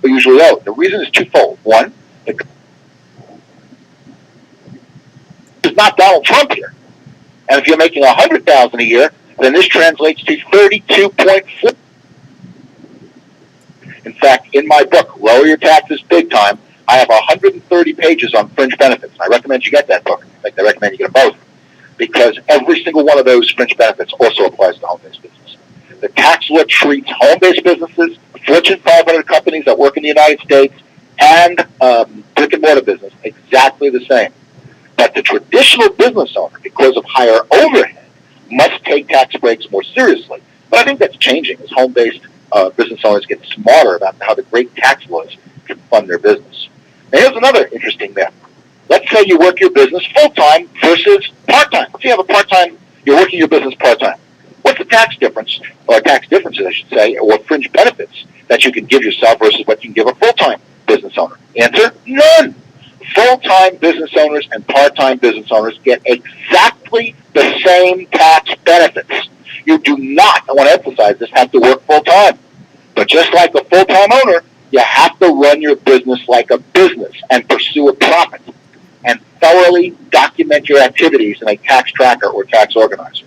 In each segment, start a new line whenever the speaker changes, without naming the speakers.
are usually owed. The reason is twofold. One, it's not Donald Trump here. And if you're making $100,000 a year, then this translates to 32.4. In fact, in my book, Lower Your Taxes Big Time, I have 130 pages on fringe benefits. And I recommend you get that book. In fact, I recommend you get them both, because every single one of those fringe benefits also applies to home-based business. The tax law treats home-based businesses, Fortune 500 companies that work in the United States, and brick-and-mortar business exactly the same. But the traditional business owner, because of higher overhead, must take tax breaks more seriously. But I think that's changing as home-based business owners get smarter about how the great tax laws can fund their business. Now, here's another interesting myth. Let's say you work your business full-time versus part-time. Let's say you have a part-time, you're working your business part-time. What's the tax difference, or tax differences, I should say, or fringe benefits that you can give yourself versus what you can give a full-time business owner? Answer, none. Full-time business owners and part-time business owners get exactly the same tax benefits. You do not, I want to emphasize this, have to work full-time. But just like a full-time owner, you have to run your business like a business and pursue a profit and thoroughly document your activities in a tax tracker or tax organizer.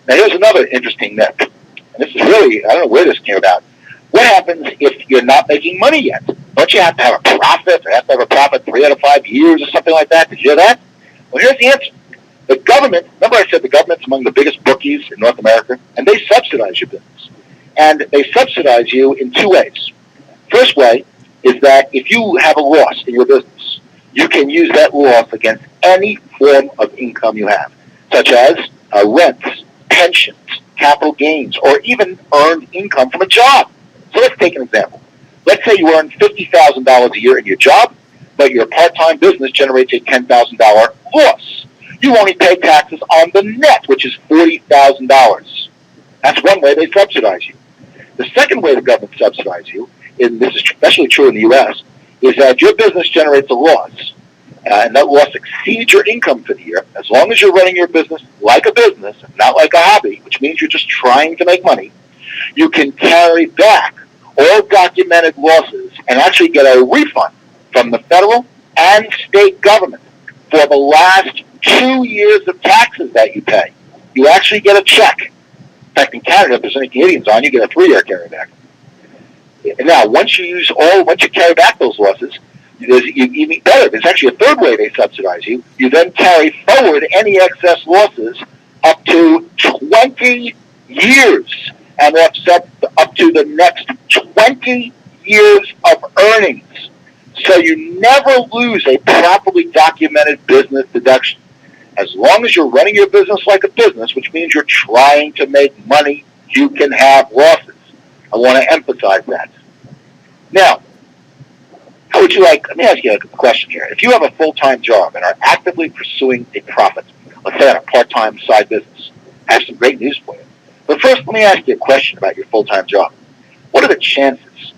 Now, here's another interesting myth. And this is really, I don't know where this came about. What happens if you're not making money yet? Don't you have to have a profit, or have to have a profit 3 out of 5 years or something like that? Did you hear that? Well, here's the answer. The government, remember I said the government's among the biggest bookies in North America? And they subsidize your business. And they subsidize you in 2 ways. First way is that if you have a loss in your business, you can use that loss against any form of income you have, such as rents, pensions, capital gains, or even earned income from a job. So let's take an example. Let's say you earn $50,000 a year in your job, but your part-time business generates a $10,000 loss. You only pay taxes on the net, which is $40,000. That's one way they subsidize you. The second way the government subsidizes you, and this is especially true in the U.S., is that your business generates a loss, and that loss exceeds your income for the year. As long as you're running your business like a business, not like a hobby, which means you're just trying to make money, you can carry back all documented losses and actually get a refund from the federal and state government for the last 2 years of taxes that you pay. You actually get a check. In fact, in Canada, if there's any Canadians on, you get a 3-year carryback. Now, once you carry back those losses, even better. There's actually a third way they subsidize you. You then carry forward any excess losses up to 20 years, and that's up to the next 20 years of earnings. So you never lose a properly documented business deduction. As long as you're running your business like a business, which means you're trying to make money, you can have losses. I want to emphasize that. Now, how would you like, let me ask you a question here. If you have a full-time job and are actively pursuing a profit, let's say on a part-time side business, I have some great news for you. But first, let me ask you a question about your full-time job. What are the chances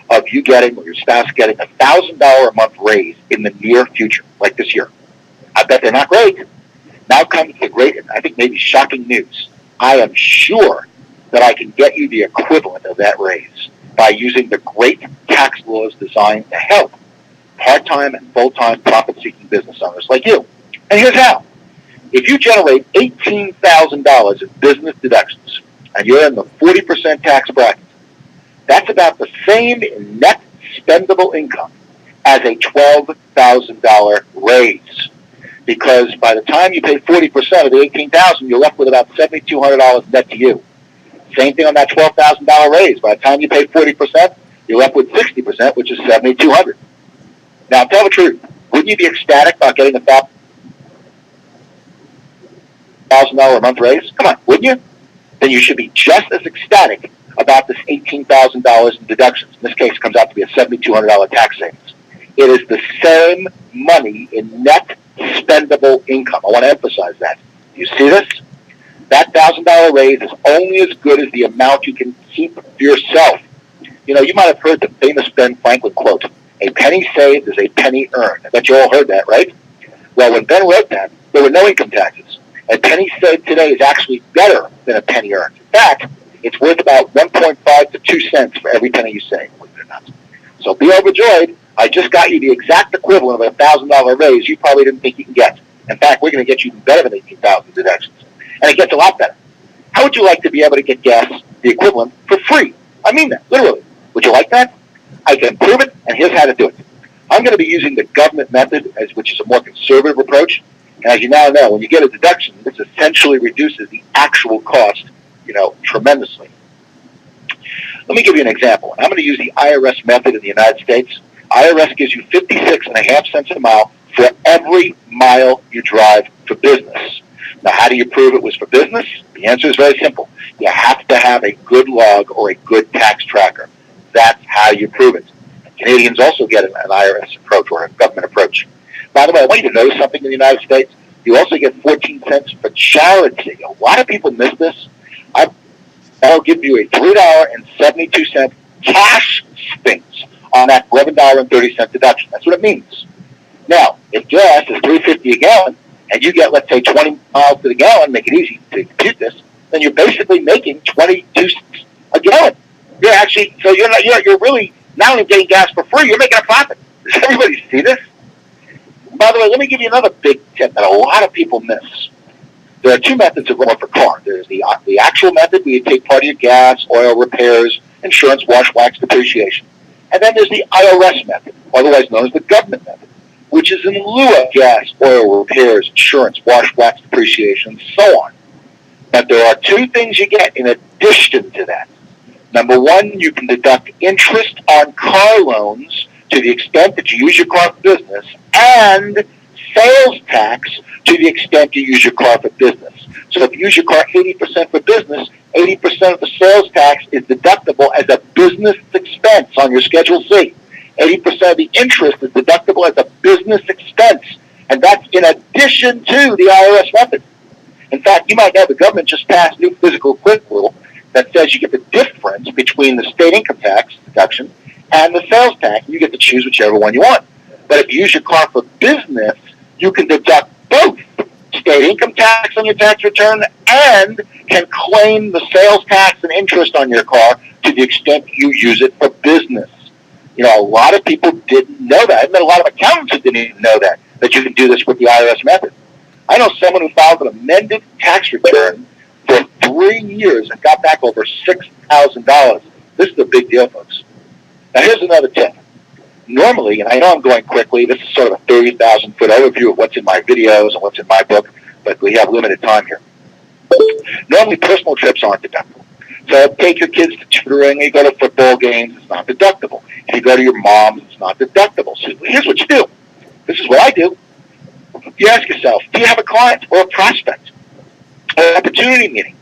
of you getting, or your spouse getting, a $1,000 a month raise in the near future, like this year? I bet they're not great. Now comes the great, and I think maybe shocking news. I am sure that I can get you the equivalent of that raise by using the great tax laws designed to help part-time and full-time profit-seeking business owners like you. And here's how. If you generate $18,000 in business deductions and you're in the 40% tax bracket, that's about the same in net spendable income as a $12,000 raise. Because by the time you pay 40% of the $18,000, you're left with about $7,200 net to you. Same thing on that $12,000 raise. By the time you pay 40%, you're left with 60%, which is $7,200. Now, tell the truth. Wouldn't you be ecstatic about getting a $1,000 a month raise? Come on, wouldn't you? Then you should be just as ecstatic about this $18,000 in deductions. In this case, it comes out to be a $7,200 tax savings. It is the same money in net spendable income. I want to emphasize that. You see this? That $1,000 raise is only as good as the amount you can keep for yourself. You know, you might have heard the famous Ben Franklin quote, "A penny saved is a penny earned." I bet you all heard that, right? Well, when Ben wrote that, there were no income taxes. A penny saved today is actually better than a penny earned. In fact, it's worth about 1.5 to 2 cents for every penny you save, believe it or not. So be overjoyed. I just got you the exact equivalent of a $1,000 raise you probably didn't think you can get. In fact, we're going to get you even better than 18,000 deductions. And it gets a lot better. How would you like to be able to get gas, the equivalent, for free? I mean that, literally. Would you like that? I can prove it, and here's how to do it. I'm going to be using the government method, which is a more conservative approach. And as you now know, when you get a deduction, this essentially reduces the actual cost, tremendously. Let me give you an example. I'm going to use the IRS method in the United States. IRS gives you 56.5 cents a mile for every mile you drive for business. Now, how do you prove it was for business? The answer is very simple. You have to have a good log or a good tax tracker. That's how you prove it. Canadians also get an IRS approach or a government approach. By the way, I want you to know something in the United States. You also get 14 cents for charity. A lot of people miss this. I'll give you a $3.72 cash savings on that $11.30 deduction. That's what it means. Now, if gas is $3.50 a gallon, and you get, let's say, 20 miles to the gallon, make it easy to compute this, then you're basically making 22 cents a gallon. You're really not only getting gas for free, you're making a profit. Does everybody see this? By the way, let me give you another big tip that a lot of people miss. There are two methods of going for car. There's the actual method where you take part of your gas, oil, repairs, insurance, wash, wax, depreciation. And then there's the IRS method, otherwise known as the government method, which is in lieu of gas, oil, repairs, insurance, wash, wax, depreciation, and so on. But there are two things you get in addition to that. Number one, you can deduct interest on car loans to the extent that you use your car for business, and sales tax to the extent you use your car for business. So if you use your car 80% for business, 80% of the sales tax is deductible as a business expense on your Schedule C. 80% of the interest is deductible as a business expense, and that's in addition to the IRS method. In fact, you might know the government just passed a new physical equipment rule that says you get the difference between the state income tax deduction and the sales tax. You get to choose whichever one you want. But if you use your car for business, you can deduct both state income tax on your tax return and can claim the sales tax and interest on your car to the extent you use it for business. A lot of people didn't know that. I met a lot of accountants who didn't even know that you can do this with the IRS method. I know someone who filed an amended tax return for 3 years and got back over $6,000. This is a big deal, folks. Now, here's another tip. Normally, and I know I'm going quickly, this is sort of a 30,000-foot overview of what's in my videos and what's in my book, but we have limited time here. Normally, personal trips aren't deductible. So take your kids to tutoring, you go to football games, it's not deductible. If you go to your mom's, it's not deductible. So here's what you do. This is what I do. You ask yourself, do you have a client or a prospect or an opportunity meeting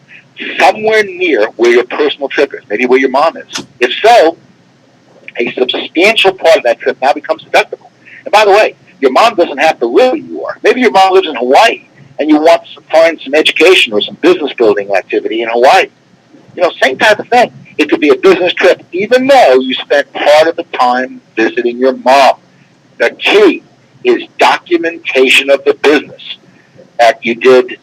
somewhere near where your personal trip is, maybe where your mom is? If so, a substantial part of that trip now becomes deductible. And by the way, your mom doesn't have to live where you are. Maybe your mom lives in Hawaii and you want to find some education or some business building activity in Hawaii. Same type of thing. It could be a business trip, even though you spent part of the time visiting your mom. The key is documentation of the business. That you did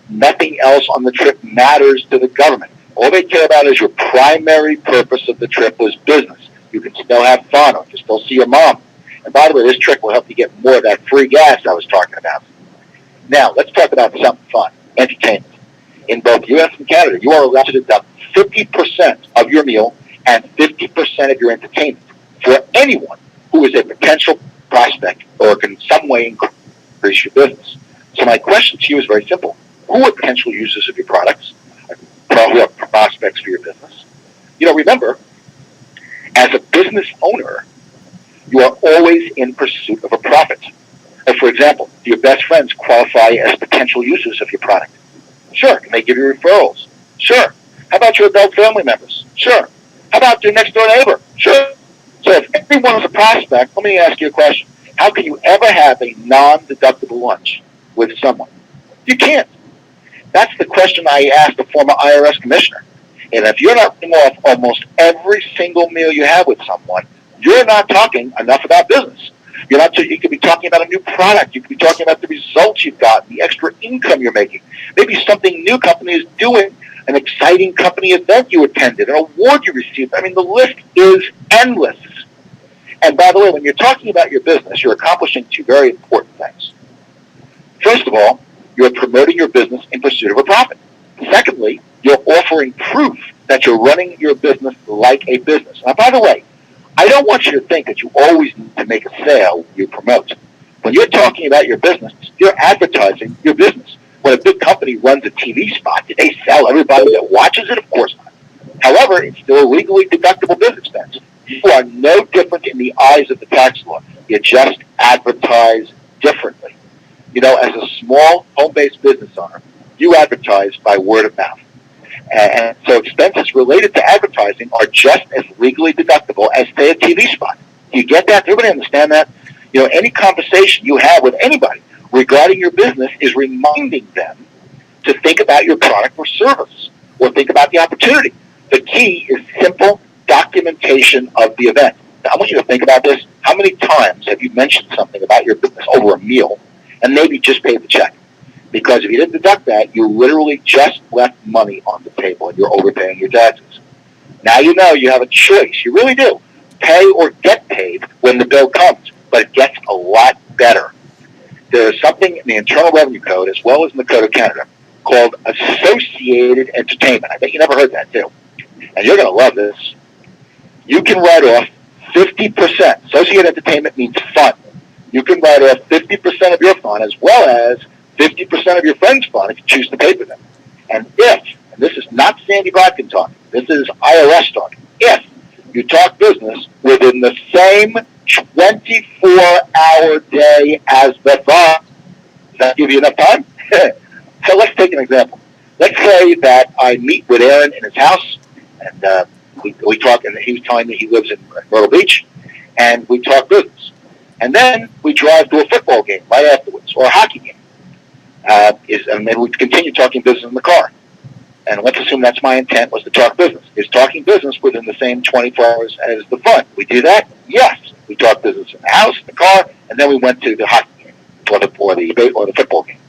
nothing else on the trip matters to the government. All they care about is your primary purpose of the trip was business. You can still have fun or you can still see your mom. And by the way, this trick will help you get more of that free gas I was talking about. Now, let's talk about something fun, entertainment. In both U.S. and Canada, you are allowed to deduct 50% of your meal and 50% of your entertainment for anyone who is a potential prospect or can in some way increase your business. So my question to you is very simple. Who are potential users of your products? Who are prospects for your business? Remember, as a business owner, you are always in pursuit of a profit. For example, do your best friends qualify as potential users of your product? Sure. Can they give you referrals? Sure. How about your adult family members? Sure. How about your next door neighbor? Sure. So if everyone is a prospect, let me ask you a question. How can you ever have a non-deductible lunch with someone? You can't. That's the question I asked the former IRS commissioner. And if you're not paying off almost every single meal you have with someone, you're not talking enough about business. You could be talking about a new product. You could be talking about the results you've gotten, the extra income you're making. Maybe something new company is doing, an exciting company event you attended, an award you received. I mean, the list is endless. And by the way, when you're talking about your business, you're accomplishing two very important things. First of all, you're promoting your business in pursuit of a profit. Secondly, you're offering proof that you're running your business like a business. Now, by the way, I don't want you to think that you always need to make a sale when you promote. When you're talking about your business, you're advertising your business. When a big company runs a TV spot, do they sell everybody that watches it? Of course not. However, it's still a legally deductible business expense. You are no different in the eyes of the tax law. You just advertise differently. You know, as a small home-based business owner, you advertise by word of mouth. And so expenses related to advertising are just as legally deductible as, say, a TV spot. Do you get that? Does everybody understand that? You know, any conversation you have with anybody regarding your business is reminding them to think about your product or service or think about the opportunity. The key is simple documentation of the event. Now, I want you to think about this. How many times have you mentioned something about your business over a meal and maybe just paid the check? Because if you didn't deduct that, you literally just left money on the table and you're overpaying your taxes. Now you know you have a choice. You really do. Pay or get paid when the bill comes. But it gets a lot better. There's something in the Internal Revenue Code, as well as in the Code of Canada, called associated entertainment. I bet you never heard that, too. And you're going to love this. You can write off 50%. Associated entertainment means fun. You can write off 50% of your fun as well as 50% of your friend's fun if you choose to pay for them. And this is not Sandy Botkin talking, this is IRS talking, if you talk business within the same 24-hour day as the fun, does that give you enough time? So let's take an example. Let's say that I meet with Aaron in his house, and we talk, and he was telling me he lives in Myrtle Beach, and we talk business. And then we drive to a football game right afterwards, or a hockey game. And then we continue talking business in the car. And let's assume that's my intent, was to talk business. Is talking business within the same 24 hours as the fun? We do that? Yes. We talk business in the house, in the car, and then we went to the hockey game or the football game.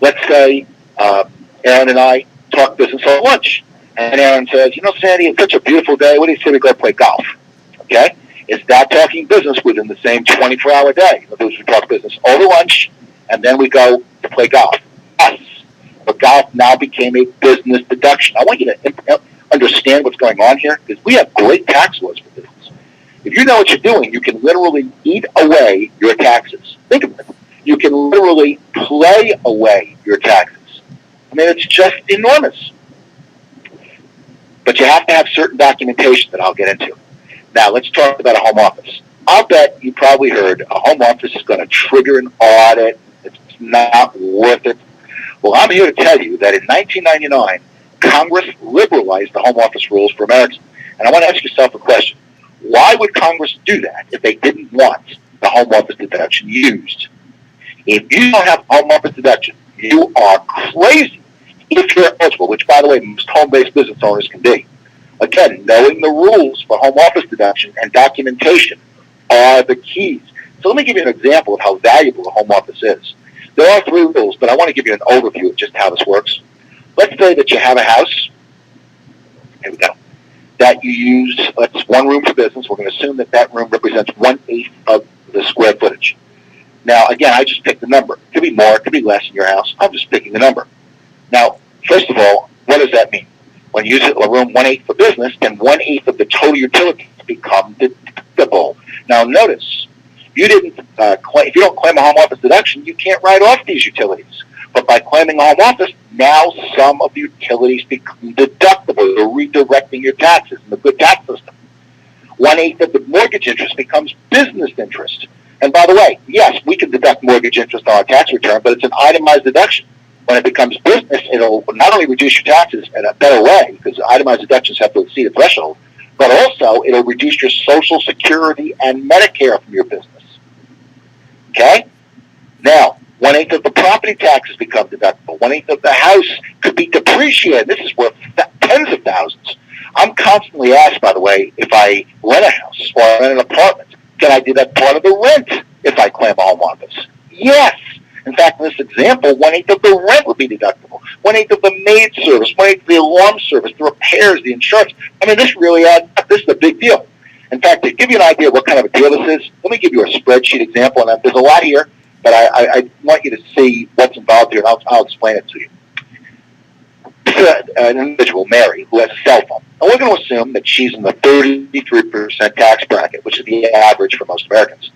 Let's say Aaron and I talk business at lunch. And Aaron says, you know, Sandy, it's such a beautiful day. What do you say we go play golf? Okay? Is that talking business within the same 24-hour day? In other words, we talk business over lunch, and then we go to play golf. Yes. But golf now became a business deduction. I want you to understand what's going on here, because we have great tax laws for business. If you know what you're doing, you can literally eat away your taxes. Think of it. You can literally play away your taxes. I mean, it's just enormous. But you have to have certain documentation that I'll get into. Now, let's talk about a home office. I'll bet you probably heard a home office is going to trigger an audit. It's not worth it. Well, I'm here to tell you that in 1999, Congress liberalized the home office rules for Americans. And I want to ask yourself a question. Why would Congress do that if they didn't want the home office deduction used? If you don't have home office deduction, you are crazy. If you're eligible, which, by the way, most home-based business owners can be. Again, knowing the rules for home office deduction and documentation are the keys. So let me give you an example of how valuable the home office is. There are 3 rules, but I want to give you an overview of just how this works. Let's say that you have a house. Here we go. That you use, it's one room for business. We're going to assume that that room represents 1/8 of the square footage. Now, again, I just picked the number. It could be more, it could be less in your house. I'm just picking the number. Now, first of all, what does that mean? When you use a room 1/8 for business, then 1/8 of the total utilities become deductible. Now, notice, if you don't claim a home office deduction, you can't write off these utilities. But by claiming a home office, now some of the utilities become deductible. You're redirecting your taxes in the good tax system. 1/8 of the mortgage interest becomes business interest. And by the way, yes, we can deduct mortgage interest on our tax return, but it's an itemized deduction. When it becomes business, it'll not only reduce your taxes in a better way, because itemized deductions have to exceed a threshold, but also it'll reduce your Social Security and Medicare from your business. Okay? Now, 1/8 of the property taxes become deductible. 1/8 of the house could be depreciated. This is worth tens of thousands. I'm constantly asked, by the way, if I rent a house or rent an apartment, can I deduct part of the rent if I claim a home office? Yes. In fact, in this example, 1/8 of the rent would be deductible. 1/8 of the maid service, 1/8 of the alarm service, the repairs, the insurance. I mean, this really adds up. This is a big deal. In fact, to give you an idea of what kind of a deal this is, let me give you a spreadsheet example. And there's a lot here, but I want you to see what's involved here, and I'll explain it to you. This is an individual, Mary, who has a cell phone. And we're going to assume that she's in the 33% tax bracket, which is the average for most Americans.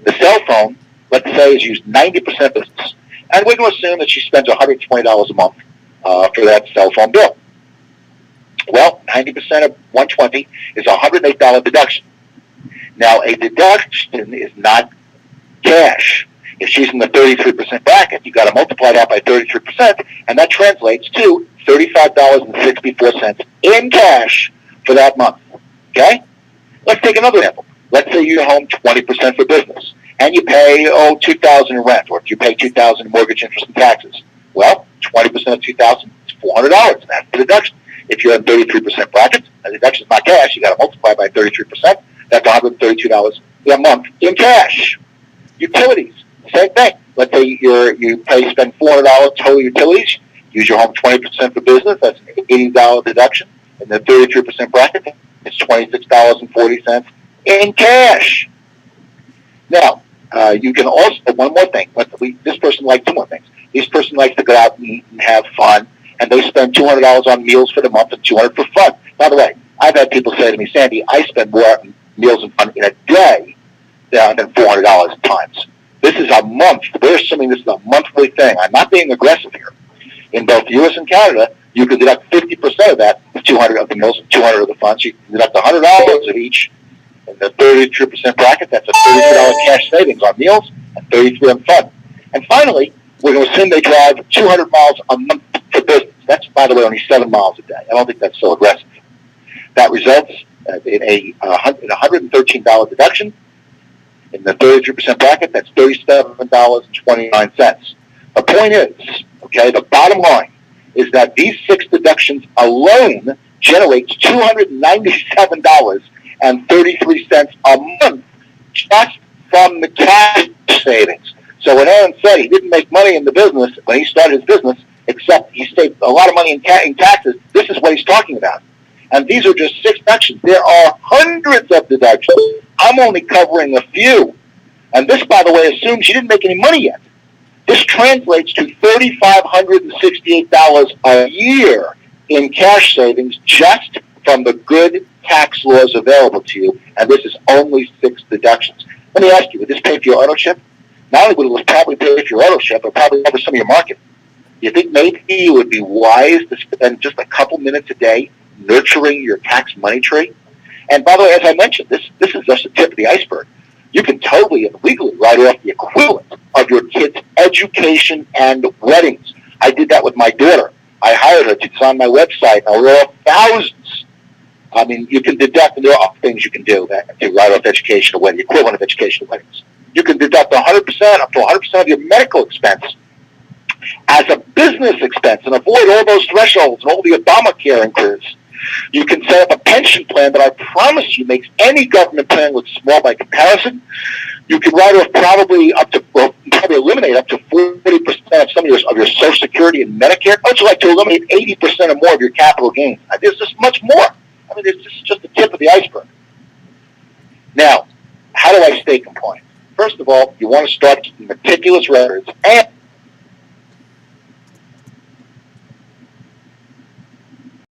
The cell phone, let's say, is used 90% business. And we're going to assume that she spends $120 a month for that cell phone bill. Well, 90% of 120 is a $108 deduction. Now, a deduction is not cash. If she's in the 33% bracket, you've got to multiply that by 33%, and that translates to $35.64 in cash for that month. Okay? Let's take another example. Let's say you're home 20% for business, and you pay $2,000 in rent, or if you pay $2,000 in mortgage, interest, and taxes. Well, 20% of $2,000 is $400, and that's the deduction. If you're in 33% bracket, the deduction is not cash. You got to multiply by 33%. That's $132 a month in cash. Utilities, same thing. Let's say you spend $400 total utilities. Use your home 20% for business. That's an $80 deduction. In the 33% bracket, it's $26.40 in cash. Now, you can also, one more thing. This person likes two more things. This person likes to go out and eat and have fun, and they spend $200 on meals for the month and $200 for fun. By the way, I've had people say to me, Sandy, I spend more on meals and fun in a day than $400 times. This is a month. We're assuming this is a monthly thing. I'm not being aggressive here. In both the U.S. and Canada, you can deduct 50% of that, 200 of the meals and 200 of the funds. You can deduct $100 of each. In the 33% bracket, that's a $32 cash savings on meals and $33 on fun. And finally, we're going to assume they drive 200 miles a month for business. That's, by the way, only 7 miles a day. I don't think that's so aggressive. That results in a $113 deduction. In the 33% bracket, that's $37.29. The point is, okay, the bottom line is that these 6 deductions alone generates $297.33 a month just from the cash savings. So when Aaron said he didn't make money in the business when he started his business, except he saved a lot of money in taxes, this is what he's talking about. And these are just 6 deductions. There are hundreds of deductions. I'm only covering a few. And this, by the way, assumes you didn't make any money yet. This translates to $3,568 a year in cash savings just from the good tax laws available to you. And this is only 6 deductions. Let me ask you, would this pay for your auto ship? Not only would it probably pay for your auto ship, but probably cover some of your market. You think maybe it would be wise to spend just a couple minutes a day nurturing your tax money tree? And by the way, as I mentioned, this is just the tip of the iceberg. You can totally and legally write off the equivalent of your kids' education and weddings. I did that with my daughter. I hired her to design my website, and I wrote off thousands. I mean, you can deduct, and there are things you can do to write off education or wedding, the equivalent of education and weddings. You can deduct 100%, up to 100% of your medical expense as a business expense and avoid all those thresholds and all the Obamacare increases. You can set up a pension plan that I promise you makes any government plan look small by comparison. You can write off probably eliminate up to 40% of some of your Social Security and Medicare. I'd like to eliminate 80% or more of your capital gains. There's just much more. I mean, this is just the tip of the iceberg. Now, how do I stay compliant? First of all, you want to start keeping meticulous records and